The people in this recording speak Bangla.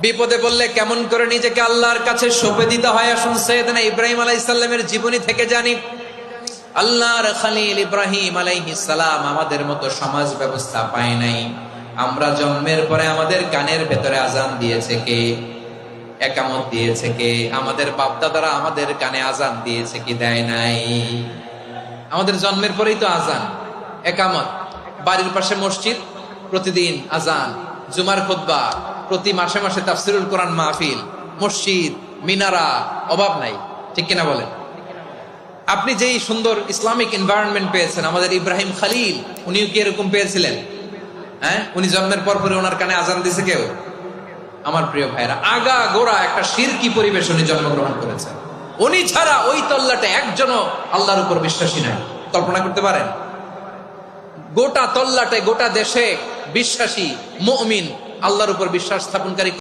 বিপদে বললে কেমন করে নিজেকে আল্লাহর কাছে সঁপে দিতে হয় আসুন সাইয়েদনা ইব্রাহিম আলাইহিস সালামের জীবনী থেকে জানি। আল্লাহর খলিল ইব্রাহিম আলাইহিস সালাম আমাদের মতো সমাজ ব্যবস্থা পায় নাই। আমরা জন্মের পরে আমাদের কানের ভেতরে আজান দিয়েছে কে? একামত দিয়েছে কে? আমাদের বাপদাদারা আমাদের কানে আজান দিয়েছে কি? দেয় নাই। আমাদের জন্মের পরেই তো আজান, একামত, বাড়ির পাশে মসজিদ, প্রতিদিন আজান, জুমার খুতবা, প্রতি মাসে মাসে তাফসিরুল কোরআন মাহফিল, মসজিদ, মিনারা, অভাব নাই। ঠিক কিনা বলেন? আপনি যেই সুন্দর ইসলামিক এনভায়রনমেন্ট পেয়েছেন, আমাদের ইব্রাহিম খলিল উনিও কি এরকম পেয়েছিলেন? হ্যাঁ, উনি জন্মের পর পরে ওনার কানে আজান দিছে কেউ? আমার প্রিয় ভাইরা, আগা গোড়া একটা শিরকি পরিবেশ উনি জন্মগ্রহণ করেছেন। উনি ছাড়া ওই তল্লাটে একজনও আল্লাহর উপর বিশ্বাসী নাই। কল্পনা করতে পারেন? গোটা তল্লাটে, গোটা দেশে বিশ্বাসী মুমিন, আল্লাহর উপর বিশ্বাস স্থাপনকারী